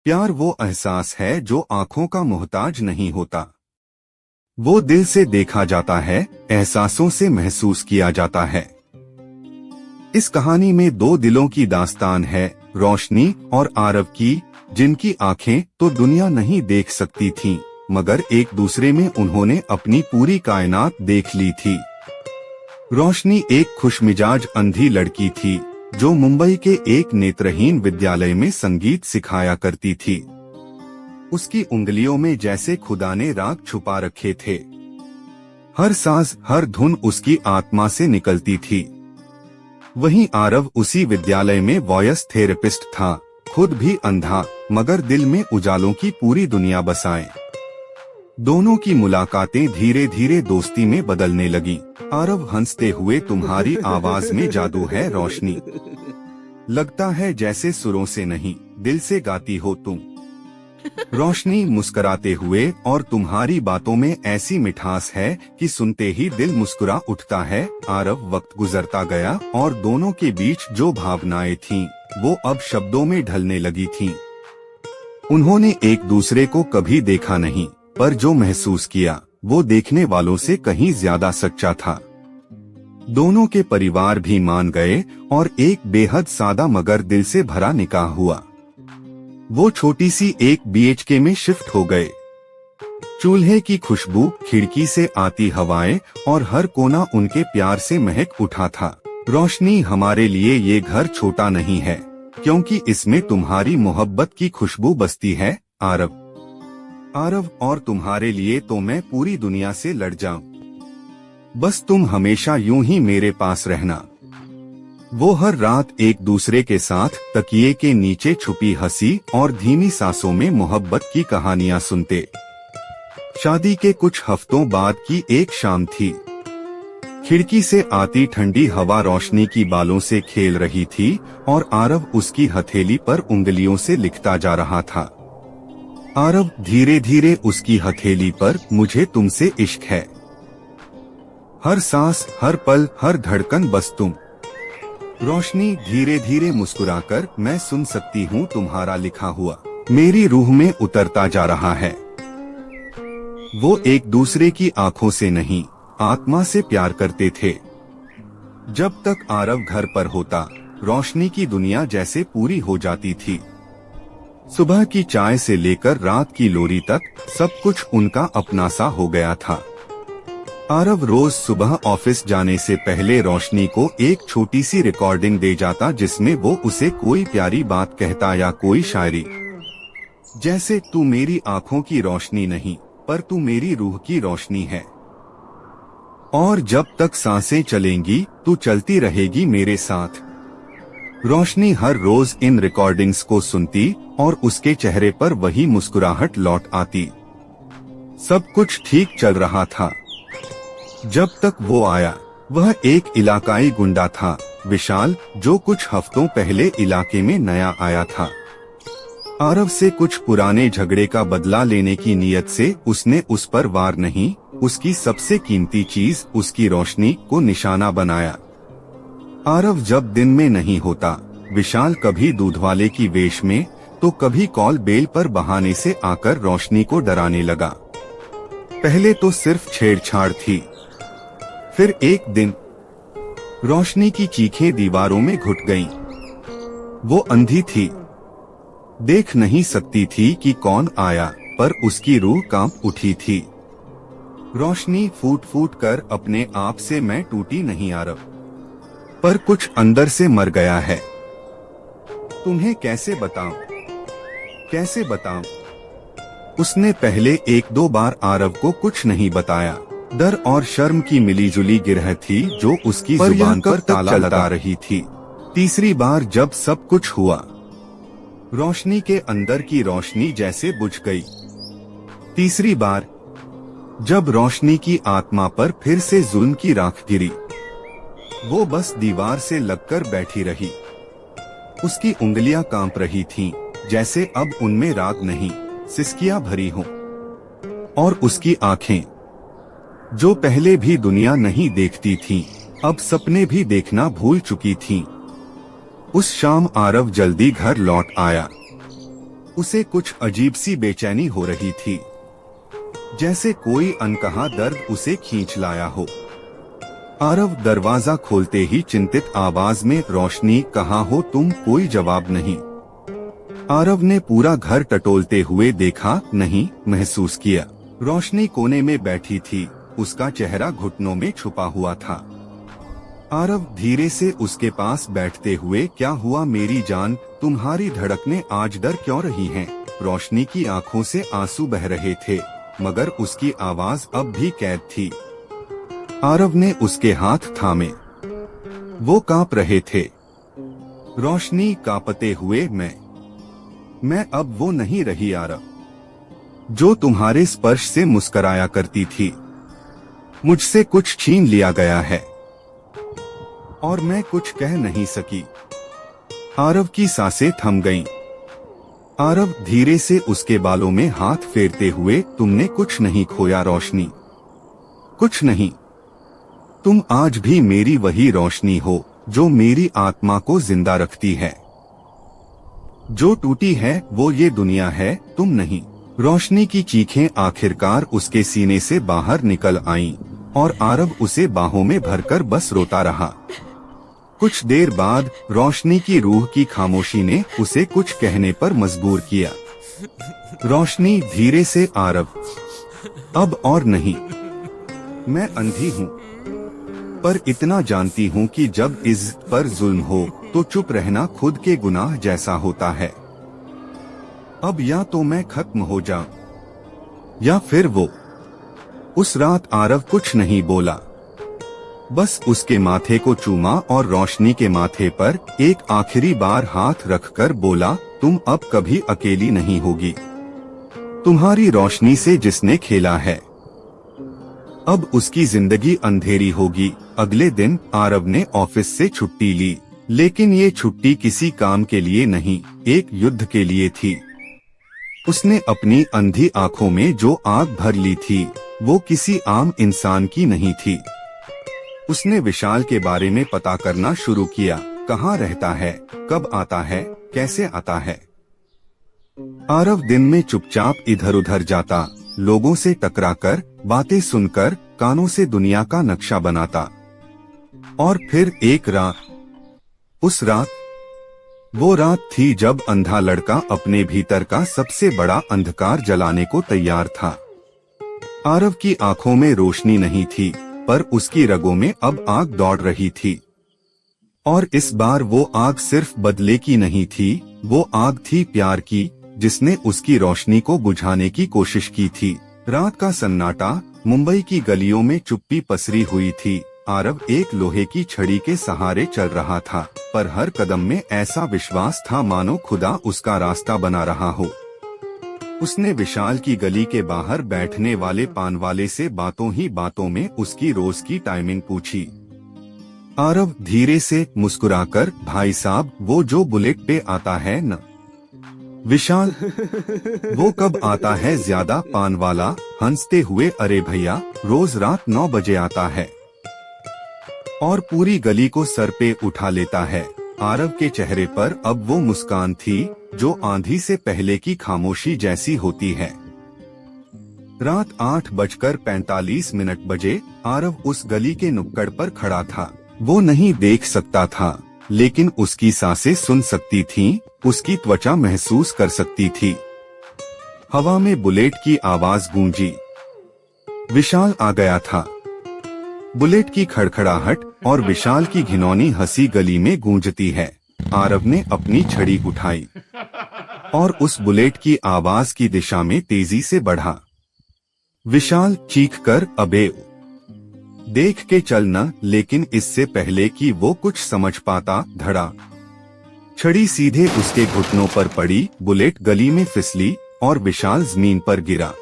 प्यार वो एहसास है जो आंखों का मोहताज नहीं होता। वो दिल से देखा जाता है, एहसासों से महसूस किया जाता है। इस कहानी में दो दिलों की दास्तान है, रोशनी और आरव की, जिनकी आंखें तो दुनिया नहीं देख सकती थीं, मगर एक दूसरे में उन्होंने अपनी पूरी कायनात देख ली थी। रोशनी एक खुशमिजाज अंधी लड़की थी जो मुंबई के एक नेत्रहीन विद्यालय में संगीत सिखाया करती थी। उसकी उंगलियों में जैसे खुदा ने राग छुपा रखे थे। हर सांस, हर धुन उसकी आत्मा से निकलती थी। वहीं आरव उसी विद्यालय में वॉयस थेरेपिस्ट था, खुद भी अंधा, मगर दिल में उजालों की पूरी दुनिया बसाए। दोनों की मुलाकातें धीरे धीरे दोस्ती में बदलने लगी। आरव हंसते हुए, तुम्हारी आवाज में जादू है रोशनी, लगता है जैसे सुरों से नहीं दिल से गाती हो तुम। रोशनी मुस्कुराते हुए, और तुम्हारी बातों में ऐसी मिठास है कि सुनते ही दिल मुस्कुरा उठता है। आरव वक्त गुजरता गया और दोनों के बीच जो भावनाएं थीं, वो अब शब्दों में ढलने लगी थीं। उन्होंने एक दूसरे को कभी देखा नहीं, पर जो महसूस किया वो देखने वालों से कहीं ज्यादा सच्चा था। दोनों के परिवार भी मान गए और एक बेहद सादा मगर दिल से भरा निकाह हुआ। वो छोटी सी एक बीएचके में शिफ्ट हो गए। चूल्हे की खुशबू, खिड़की से आती हवाएं और हर कोना उनके प्यार से महक उठा था। रोशनी, हमारे लिए ये घर छोटा नहीं है, क्योंकि इसमें तुम्हारी मोहब्बत की खुशबू बसती है। आरव, और तुम्हारे लिए तो मैं पूरी दुनिया से लड़ जाऊं। बस तुम हमेशा यूं ही मेरे पास रहना। वो हर रात एक दूसरे के साथ तकिए के नीचे छुपी हंसी और धीमी सांसों में मोहब्बत की कहानियां सुनते। शादी के कुछ हफ्तों बाद की एक शाम थी। खिड़की से आती ठंडी हवा रोशनी की बालों से खेल रही थी और आरव उसकी हथेली पर उंगलियों से लिखता जा रहा था। आरव धीरे धीरे उसकी हथेली पर, मुझे तुमसे इश्क है, हर सांस, हर पल, हर धड़कन बस तुम। रोशनी धीरे धीरे मुस्कुराकर, मैं सुन सकती हूँ तुम्हारा लिखा हुआ मेरी रूह में उतरता जा रहा है। वो एक दूसरे की आंखों से नहीं, आत्मा से प्यार करते थे। जब तक आरव घर पर होता, रोशनी की दुनिया जैसे पूरी हो जाती थी। सुबह की चाय से लेकर रात की लोरी तक सब कुछ उनका अपना सा हो गया था। आरव रोज सुबह ऑफिस जाने से पहले रोशनी को एक छोटी सी रिकॉर्डिंग दे जाता, जिसमें वो उसे कोई प्यारी बात कहता या कोई शायरी, जैसे तू मेरी आंखों की रोशनी नहीं, पर तू मेरी रूह की रोशनी है, और जब तक सांसें चलेंगी तू चलती रहेगी मेरे साथ। रोशनी हर रोज इन रिकॉर्डिंग्स को सुनती और उसके चेहरे पर वही मुस्कुराहट लौट आती। सब कुछ ठीक चल रहा था जब तक वो आया। वह एक इलाकाई गुंडा था, विशाल, जो कुछ हफ्तों पहले इलाके में नया आया था। आरव से कुछ पुराने झगड़े का बदला लेने की नीयत से उसने उस पर वार नहीं, उसकी सबसे कीमती चीज, उसकी रोशनी को निशाना बनाया। आरव जब दिन में नहीं होता, विशाल कभी दूधवाले की वेश में तो कभी कॉल बेल पर बहाने से आकर रोशनी को डराने लगा। पहले तो सिर्फ छेड़छाड़ थी, फिर एक दिन रोशनी की चीखें दीवारों में घुट गईं। वो अंधी थी, देख नहीं सकती थी कि कौन आया, पर उसकी रूह कांप उठी थी। रोशनी, फूट फूट कर अपने आप से मैं टूटी नहीं आरव, पर कुछ अंदर से मर गया है। तुम्हें कैसे बताऊं, कैसे बताऊं? उसने पहले एक दो बार आरव को कुछ नहीं बताया। डर और शर्म की मिलीजुली गिरह थी जो उसकी जुबान पर ताला लगा रही थी। तीसरी बार जब सब कुछ हुआ, रोशनी के अंदर की रोशनी जैसे बुझ गई। तीसरी बार जब रोशनी की आत्मा पर फिर से जुल्म की राख गिरी, वो बस दीवार से लगकर बैठी रही। उसकी उंगलियां कांप रही थीं, जैसे अब उनमें राग नहीं, सिसकियां भरी हों। और उसकी आंखें, जो पहले भी दुनिया नहीं देखती थीं, अब सपने भी देखना भूल चुकी थीं। उस शाम आरव जल्दी घर लौट आया। उसे कुछ अजीब सी बेचैनी हो रही थी, जैसे कोई अनकहा दर्द उसे खींच लाया हो। आरव दरवाजा खोलते ही चिंतित आवाज में, रोशनी कहाँ हो तुम? कोई जवाब नहीं। आरव ने पूरा घर टटोलते हुए देखा, नहीं महसूस किया। रोशनी कोने में बैठी थी, उसका चेहरा घुटनों में छुपा हुआ था। आरव धीरे से उसके पास बैठते हुए, क्या हुआ मेरी जान, तुम्हारी धड़कनें आज डर क्यों रही हैं? रोशनी की आंखों से आंसू बह रहे थे, मगर उसकी आवाज अब भी कैद थी। आरव ने उसके हाथ थामे, वो कांप रहे थे। रोशनी कांपते हुए, मैं अब वो नहीं रही आरव, जो तुम्हारे स्पर्श से मुस्कराया करती थी। मुझसे कुछ छीन लिया गया है और मैं कुछ कह नहीं सकी। आरव की सांसें थम गईं। आरव धीरे से उसके बालों में हाथ फेरते हुए, तुमने कुछ नहीं खोया रोशनी, कुछ नहीं। तुम आज भी मेरी वही रोशनी हो जो मेरी आत्मा को जिंदा रखती है। जो टूटी है वो ये दुनिया है, तुम नहीं। रोशनी की चीखें आखिरकार उसके सीने से बाहर निकल आईं और आरव उसे बाहों में भरकर बस रोता रहा। कुछ देर बाद रोशनी की रूह की खामोशी ने उसे कुछ कहने पर मजबूर किया। रोशनी धीरे से, आरव अब और नहीं, मैं अंधी हूँ, पर इतना जानती हूँ कि जब इज्जत पर जुल्म हो तो चुप रहना खुद के गुनाह जैसा होता है। अब या तो मैं खत्म हो जाऊं या फिर वो। उस रात आरव कुछ नहीं बोला, बस उसके माथे को चूमा और रोशनी के माथे पर एक आखिरी बार हाथ रखकर बोला, तुम अब कभी अकेली नहीं होगी। तुम्हारी रोशनी से जिसने खेला है, अब उसकी जिंदगी अंधेरी होगी। अगले दिन आरव ने ऑफिस से छुट्टी ली, लेकिन ये छुट्टी किसी काम के लिए नहीं, एक युद्ध के लिए थी। उसने अपनी अंधी आंखों में जो आग भर ली थी, वो किसी आम इंसान की नहीं थी। उसने विशाल के बारे में पता करना शुरू किया, कहाँ रहता है, कब आता है, कैसे आता है। आरव दिन में चुपचाप इधर उधर जाता, लोगों से टकराकर, बातें सुनकर, कानों से दुनिया का नक्शा बनाता। और फिर एक रात, उस रात, वो रात थी जब अंधा लड़का अपने भीतर का सबसे बड़ा अंधकार जलाने को तैयार था। आरव की आंखों में रोशनी नहीं थी, पर उसकी रगों में अब आग दौड़ रही थी। और इस बार वो आग सिर्फ बदले की नहीं थी, वो आग थी प्यार की, जिसने उसकी रोशनी को बुझाने की कोशिश की थी। रात का सन्नाटा, मुंबई की गलियों में चुप्पी पसरी हुई थी। आरव एक लोहे की छड़ी के सहारे चल रहा था, पर हर कदम में ऐसा विश्वास था मानो खुदा उसका रास्ता बना रहा हो। उसने विशाल की गली के बाहर बैठने वाले पान वाले से बातों ही बातों में उसकी रोज की टाइमिंग पूछी। आरव धीरे से मुस्कुराकर, भाई साहब वो जो बुलेट पे आता है न? विशाल, वो कब आता है? ज्यादा पान वाला हंसते हुए, अरे भैया रोज रात 9 बजे आता है और पूरी गली को सर पे उठा लेता है। आरव के चेहरे पर अब वो मुस्कान थी जो आंधी से पहले की खामोशी जैसी होती है। रात 8:45 बजे आरव उस गली के नुक्कड़ पर खड़ा था। वो नहीं देख सकता था, लेकिन उसकी सांसें सुन सकती थीं, उसकी त्वचा महसूस कर सकती थी। हवा में बुलेट की आवाज गूंजी। विशाल आ गया था। बुलेट की खड़खड़ाहट और विशाल की घिनौनी हंसी गली में गूंजती है। आरव ने अपनी छड़ी उठाई और उस बुलेट की आवाज की दिशा में तेजी से बढ़ा। विशाल चीखकर, अबे देख के चलना, लेकिन इससे पहले कि वो कुछ समझ पाता, धड़ा छड़ी सीधे उसके घुटनों पर पड़ी। बुलेट गली में फिसली और विशाल जमीन पर गिरा।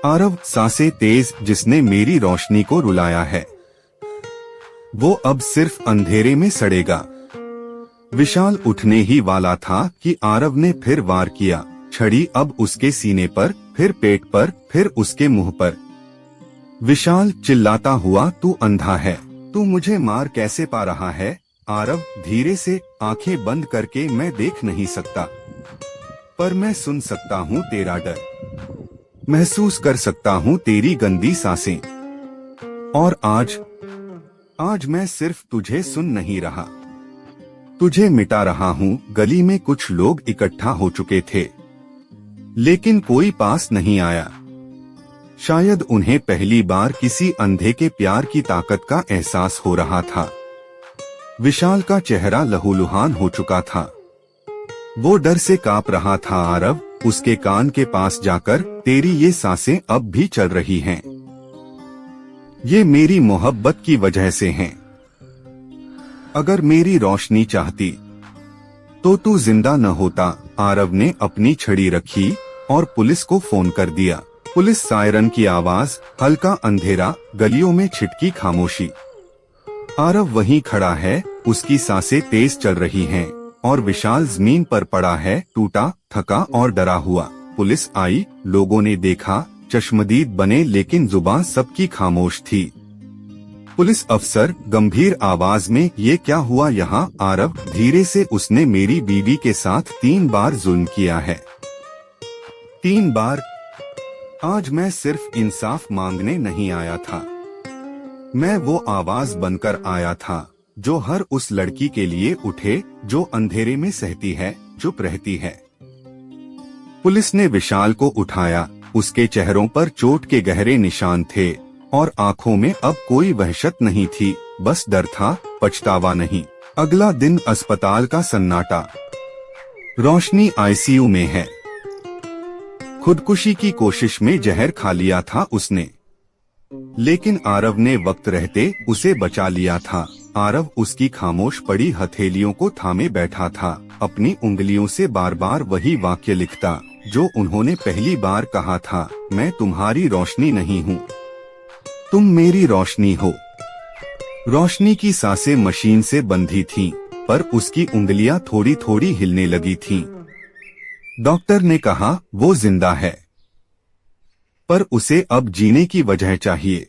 आरव, सांसें तेज, जिसने मेरी रोशनी को रुलाया है वो अब सिर्फ अंधेरे में सड़ेगा। विशाल उठने ही वाला था कि आरव ने फिर वार किया। छड़ी अब उसके सीने पर, फिर पेट पर, फिर उसके मुंह पर। विशाल चिल्लाता हुआ, तू अंधा है, तू मुझे मार कैसे पा रहा है? आरव धीरे से, आंखें बंद करके, मैं देख नहीं सकता। पर मैं सुन सकता हूँ तेरा डर, महसूस कर सकता हूँ तेरी गंदी सांसें। और आज मैं सिर्फ तुझे सुन नहीं रहा, तुझे मिटा रहा हूँ। गली में कुछ लोग इकट्ठा हो चुके थे, लेकिन कोई पास नहीं आया। शायद उन्हें पहली बार किसी अंधे के प्यार की ताकत का एहसास हो रहा था। विशाल का चेहरा लहूलुहान हो चुका था, वो डर से कांप रहा था। आरव उसके कान के पास जाकर, तेरी ये सांसें अब भी चल रही हैं, ये मेरी मोहब्बत की वजह से हैं। अगर मेरी रोशनी चाहती तो तू जिंदा न होता। आरव ने अपनी छड़ी रखी और पुलिस को फोन कर दिया। पुलिस सायरन की आवाज, हल्का अंधेरा, गलियों में छिटकी खामोशी। आरव वहीं खड़ा है, उसकी सांसें तेज चल रही हैं और विशाल जमीन पर पड़ा है, टूटा, थका और डरा हुआ। पुलिस आई, लोगों ने देखा, चश्मदीद बने, लेकिन जुबान सबकी खामोश थी। पुलिस अफसर गंभीर आवाज में, ये क्या हुआ यहाँ? आरव धीरे से, उसने मेरी बीवी के साथ 3 बार जुल्म किया है, 3 बार। आज मैं सिर्फ इंसाफ मांगने नहीं आया था, मैं वो आवाज बनकर आया था जो हर उस लड़की के लिए उठे जो अंधेरे में सहती है, चुप रहती है। पुलिस ने विशाल को उठाया, उसके चेहरों पर चोट के गहरे निशान थे और आंखों में अब कोई वहशत नहीं थी, बस डर था, पछतावा नहीं। अगला दिन अस्पताल का सन्नाटा। रोशनी आईसीयू में है, खुदकुशी की कोशिश में जहर खा लिया था उसने, लेकिन आरव ने वक्त रहते उसे बचा लिया था। आरव उसकी खामोश पड़ी हथेलियों को थामे बैठा था, अपनी उंगलियों से बार बार वही वाक्य लिखता जो उन्होंने पहली बार कहा था, मैं तुम्हारी रोशनी नहीं हूँ, तुम मेरी रोशनी हो। रोशनी की सांसें मशीन से बंधी थीं, पर उसकी उंगलियां थोड़ी थोड़ी हिलने लगी थीं। डॉक्टर ने कहा वो जिंदा है, पर उसे अब जीने की वजह चाहिए।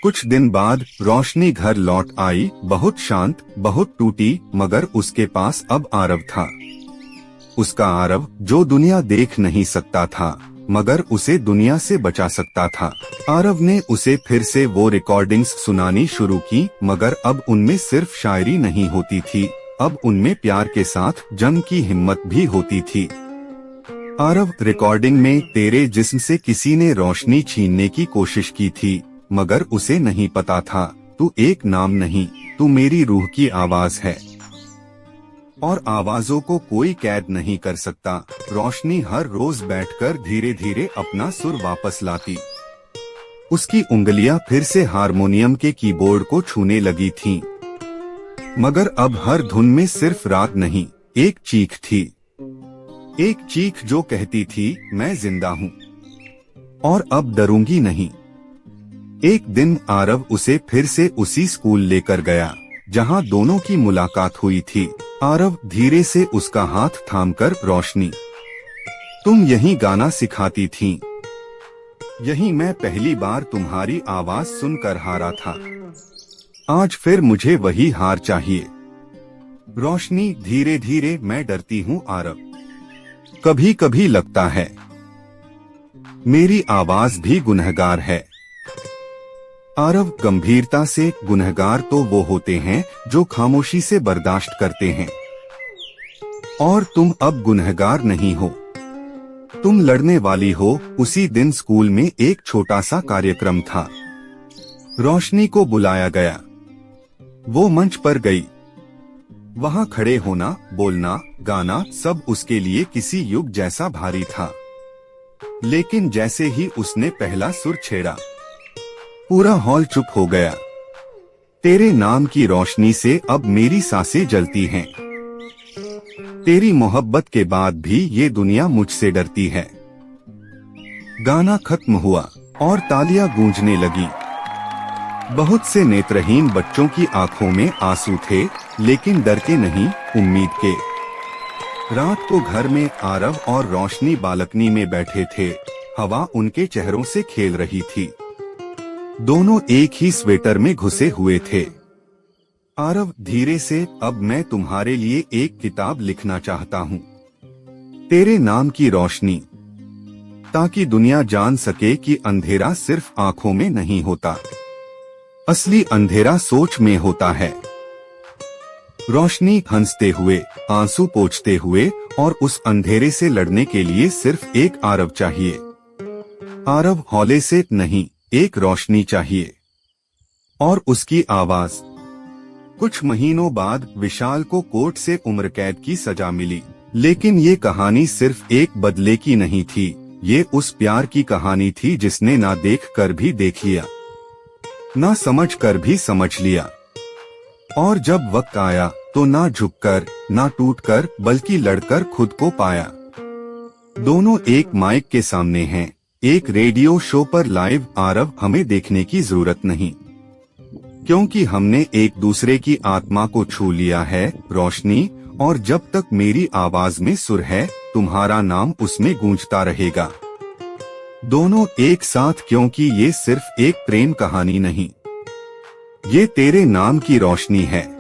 कुछ दिन बाद रोशनी घर लौट आई, बहुत शांत, बहुत टूटी, मगर उसके पास अब आरव था। उसका आरव जो दुनिया देख नहीं सकता था, मगर उसे दुनिया से बचा सकता था। आरव ने उसे फिर से वो रिकॉर्डिंग्स सुनानी शुरू की, मगर अब उनमें सिर्फ शायरी नहीं होती थी, अब उनमें प्यार के साथ जंग की हिम्मत भी होती थी। आरव, रिकॉर्डिंग में तेरे जिस्म से किसी ने रोशनी छीनने की कोशिश की थी, मगर उसे नहीं पता था, तू एक नाम नहीं, तू मेरी रूह की आवाज है, और आवाजों को कोई कैद नहीं कर सकता। रोशनी हर रोज बैठकर धीरे धीरे अपना सुर वापस लाती। उसकी उंगलियां फिर से हारमोनियम के कीबोर्ड को छूने लगी थीं। मगर अब हर धुन में सिर्फ राग नहीं, एक चीख थी, एक चीख जो कहती थी मैं जिंदा हूँ और अब डरूंगी नहीं। एक दिन आरव उसे फिर से उसी स्कूल लेकर गया जहाँ दोनों की मुलाकात हुई थी। आरव धीरे से उसका हाथ थामकर, रोशनी, तुम यही गाना सिखाती थीं, यही मैं पहली बार तुम्हारी आवाज सुनकर हारा था, आज फिर मुझे वही हार चाहिए। रोशनी, धीरे धीरे, मैं डरती हूँ आरव, कभी कभी लगता है मेरी आवाज भी गुनहगार है। आरव गंभीरता से, गुनहगार तो वो होते हैं जो खामोशी से बर्दाश्त करते हैं, और तुम अब गुनहगार नहीं हो, तुम लड़ने वाली हो। उसी दिन स्कूल में एक छोटा सा कार्यक्रम था, रोशनी को बुलाया गया, वो मंच पर गई। वहाँ खड़े होना, बोलना, गाना, सब उसके लिए किसी युग जैसा भारी था। लेकिन जैसे ही उसने पहला सुर छेड़ा, पूरा हॉल चुप हो गया। तेरे नाम की रोशनी से अब मेरी सांसें जलती हैं, तेरी मोहब्बत के बाद भी ये दुनिया मुझसे डरती है। गाना खत्म हुआ और तालियां गूंजने लगी। बहुत से नेत्रहीन बच्चों की आंखों में आंसू थे, लेकिन डर के नहीं, उम्मीद के। रात को घर में आरव और रोशनी बालकनी में बैठे थे, हवा उनके चेहरों से खेल रही थी। दोनों एक ही स्वेटर में घुसे हुए थे। आरव धीरे से, अब मैं तुम्हारे लिए एक किताब लिखना चाहता हूँ, तेरे नाम की रोशनी, ताकि दुनिया जान सके कि अंधेरा सिर्फ आंखों में नहीं होता, असली अंधेरा सोच में होता है। रोशनी हंसते हुए, आंसू पोंछते हुए और उस अंधेरे से लड़ने के लिए सिर्फ एक आरव चाहिए। आरव हौले से नहीं, एक रोशनी चाहिए। और उसकी आवाज। कुछ महीनों बाद विशाल को कोर्ट से उम्र कैद की सजा मिली, लेकिन ये कहानी सिर्फ एक बदले की नहीं थी, ये उस प्यार की कहानी थी जिसने ना देख कर भी देख लिया, ना समझ कर भी समझ लिया। और जब वक्त आया तो ना झुककर, ना टूटकर, बल्कि लड़कर खुद को पाया। दोनों एक माइक के सामने हैं, एक रेडियो शो पर लाइव। आरव, हमें देखने की जरूरत नहीं, क्योंकि हमने एक दूसरे की आत्मा को छू लिया है। रोशनी, और जब तक मेरी आवाज में सुर है, तुम्हारा नाम उसमें गूंजता रहेगा। दोनों एक साथ, क्योंकि ये सिर्फ एक प्रेम कहानी नहीं, ये तेरे नाम की रोशनी है।